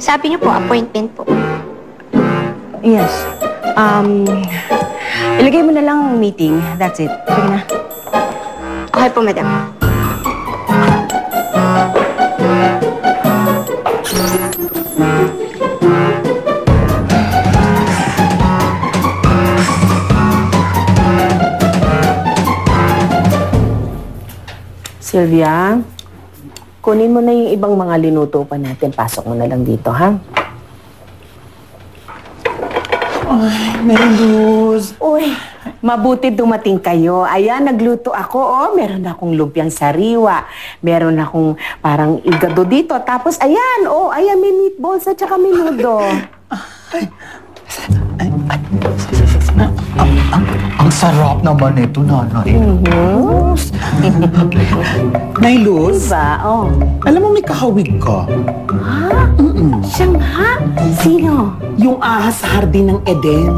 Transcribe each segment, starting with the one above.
Sabi niyo po, appointment po. Yes. Ilagay mo na lang meeting. That's it. Sige na. Okay po, madam. Sylvia, kunin mo na yung ibang mga linuto pa natin. Pasok mo na lang dito, ha? Ay, Meluz. Uy, mabuti dumating kayo. Ayan, nagluto ako, oh. Meron akong lumpiang sariwa. Meron akong parang igado dito. Tapos, ayan, oh, ayan, may meatballs at saka menudo. Ang sarap naman ito, nanay. Nay Luz, Diba? Oh. alam mo may kahawig ka. Ha? Siya nga? Sino? Yung ahas sa hardin ng Eden.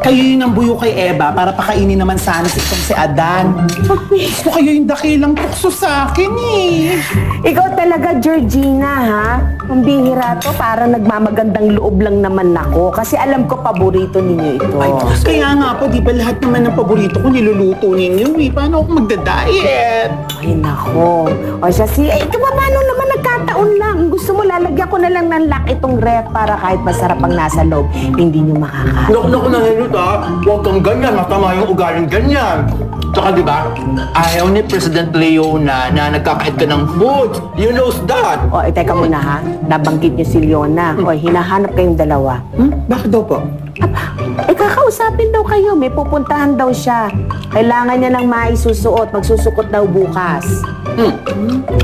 Kayo yung nambuyo kay Eva para pakainin naman sana si Adan. Gusto kayo yung dakilang tukso sa akin eh. Ikaw talaga, Georgina, ha? Ang bihira to, parang nagmamagandang loob lang naman ako. Kasi alam ko, paborito ninyo ito. Ay, kaya nga po, di ba lahat naman ng paborito ko niluluto ninyo eh. Paano ako magda-diet? Ay, nako. O siya ito ba, paano naman nagkataon lang? Gusto mo, lalagyan ko na lang ng lock itong ref para kahit masarap ang nasa loob, hindi nyo makakain. Naku, nanginit ha. Huwag kang ganyan. Matama yung ugaling ganyan. Tsaka diba, ayaw ni President Leona na nagkakait ka ng food. You knows that. O, teka muna ha. Nabanggit niyo si Leona. O, hinahanap kayong dalawa. Bakit daw po? Kakausapin daw kayo. May pupuntahan daw siya. Kailangan niya ng maisusuot. Magsusukot daw bukas.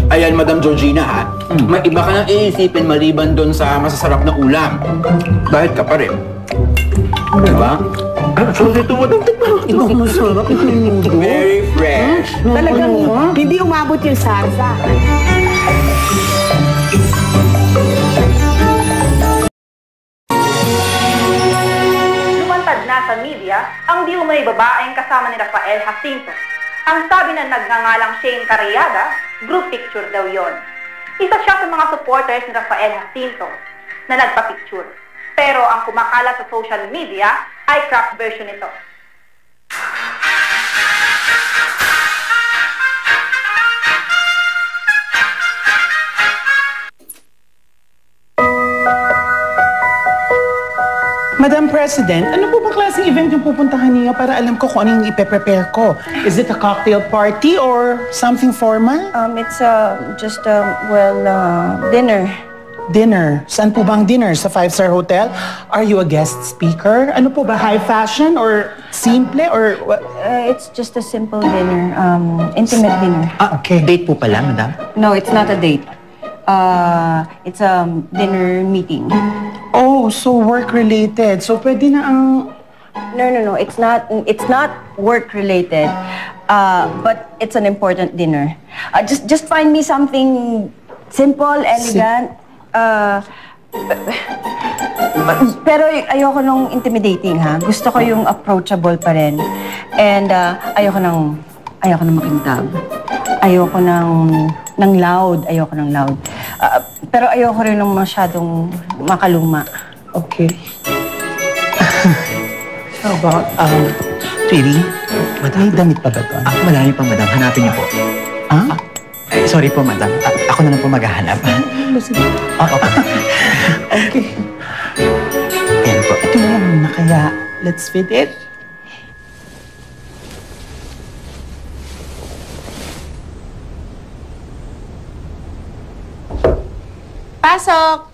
Ayan, Madam Georgina ha. May iba ka nang iisipin maliban doon sa masasarap na ulam. Dahil ka pa rin. Diba? Sorry, ito Madam. Ito masarap. Ito yung mundo. Very fresh. Talagang hindi umabot yung sarsa. Lumantad na sa media ang di umano'y babaeng kasama ni Rafael Jacinto. Ang sabi na nagngangalang Shane Carriada, group picture daw yon. Isa siya sa mga supporters ni Rafael Jacinto na nagpa-picture. Pero ang kumakalat sa social media ay craft version nito. Madam President, ano po ba klaseng event yung pupuntahan niyo para alam ko kung ano yung ipe-prepare ko? Is it a cocktail party or something formal? It's just dinner. Dinner. Saan po ba ang dinner? Sa five-star hotel? Are you a guest speaker? Ano po ba? High fashion or simple or what? It's just a simple dinner, intimate dinner. Okay. Date po pala, madam? No, it's not a date. It's a dinner meeting. Oh, so work-related. So pwede na ang... No. It's not work-related. But it's an important dinner. Just find me something simple, elegant. Pero ayoko nung intimidating, ha? Gusto ko yung approachable pa rin. And ayoko nang makintab. Ayoko ng loud. Pero ayoko rin ng masyadong makaluma. Okay. How about, sweetie? May damit pa ba ito? Marami pa, madam. Hanapin niyo po. Sorry po, madam. Ako na lang po maghahanap. Okay. Ayan po. Ito na lang muna, kaya let's fit it. Pasok!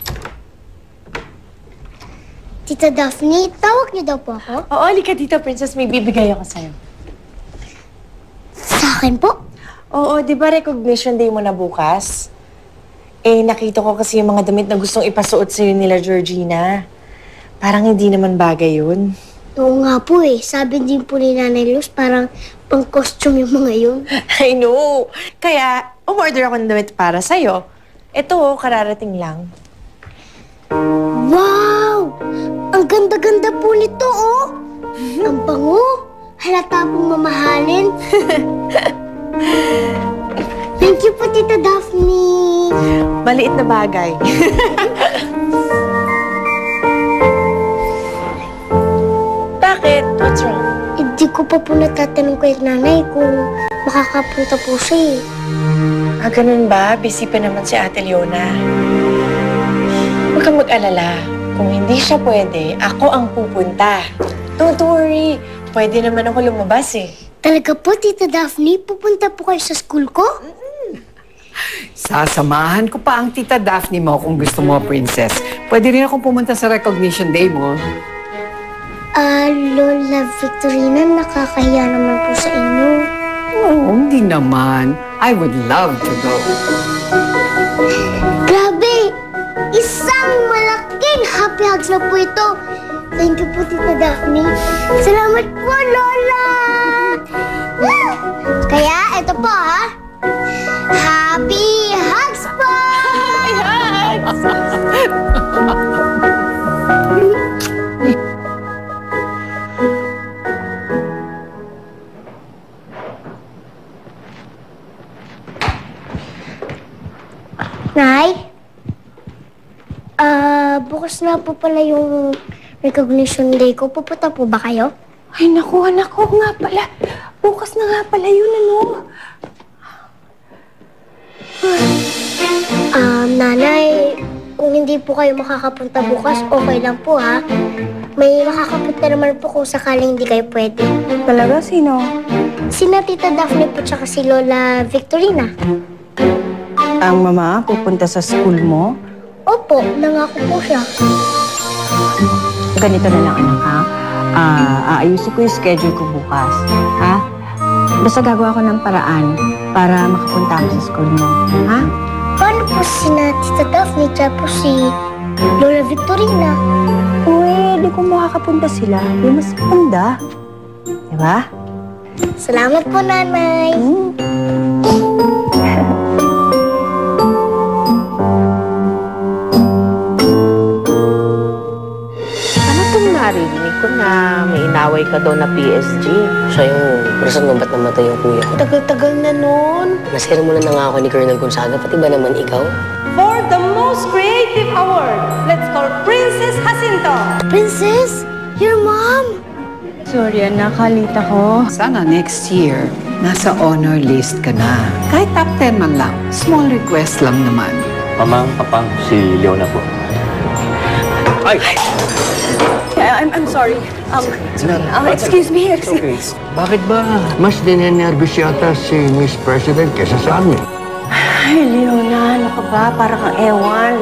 Tita Daphne, tawag niyo daw po ako? Oo, halika dito, Princess. May bibigay ako sa'yo. Sa akin po? Oo, di ba recognition day mo na bukas? Nakita ko kasi yung mga damit na gustong ipasuot sa'yo nila, Georgina. Parang hindi naman bagay yun. Oo nga po Sabi din po ni Nanay Luz, parang pang-costume yung mga yun. I know. Kaya, umorder ako ng damit para sa'yo. Ito, kararating lang. Wow! Ang ganda-ganda po nito, Ang bango. Halata pong mamahalin. Thank you po, Tita Daphne. Maliit na bagay. What's wrong? Hindi ko pa po natatanong kay nanay kung makakapunta po siya eh. Ganun ba? Busy pa naman si Ate Leona. Huwag kang mag-alala. Kung hindi siya pwede, ako ang pupunta. Don't worry. Pwede naman ako lumabas eh. Talaga po, Tita Daphne, pupunta po kayo sa school ko? Sasamahan ko pa ang Tita Daphne mo kung gusto mo, Princess. Pwede rin akong pumunta sa recognition day mo. Lola Victorina, nakakahiya naman po sa inyo. Oo, hindi naman. I would love to go. Grabe! Isang malaking happy hugs na po ito. Thank you po, Tita Daphne. Salamat po, Lola! Kaya, ito po, ha? Happy hugs po! Happy hugs! Nay? Bukas na po pala yung recognition day ko. Pupunta po ba kayo? Ay, naku, anak ko nga pala. Bukas na nga pala yun, ano? Nanay, kung hindi po kayo makakapunta bukas, okay lang po, ha? May makakapunta naman po kung sakaling hindi kayo pwede. Talaga? Sino? Sina Tita Daphne po tsaka si Lola Victorina. Ang mama pupunta sa school mo? Opo, nangako po siya. Ganito na lang, anak, ha? Aayusin ko yung schedule ko bukas, ha? Basta gagawa ko ng paraan para makapunta ako sa school mo, ha? Paano po sina Tita Daphne tsaka po si Lola Victorina? Uy, di ko makakapunta sila. Di mas maganda. Diba? Salamat po, Nanay. Ano itong narinig ko na may inaway ka daw na PSG? Siya yung rason kung ba't namatay yung kuya ko. Tagal-tagal na nun. Nasirmulan na nga ako ni Colonel Gonzaga, pati ba naman ikaw? For the most creative award, let's call Princess Jacinto. Princess, your mom. Sorry, anak, kalita ko. Sana next year, nasa honor list ka na. Kahit top 10 man lang. Small request lang naman. Mamang, papang, si Leona po. Ay! I'm sorry. Excuse me. Bakit ba mas dinenervous yata si Miss President kesa sa amin? Ay, Leona, ano ka ba? Para kang ewan.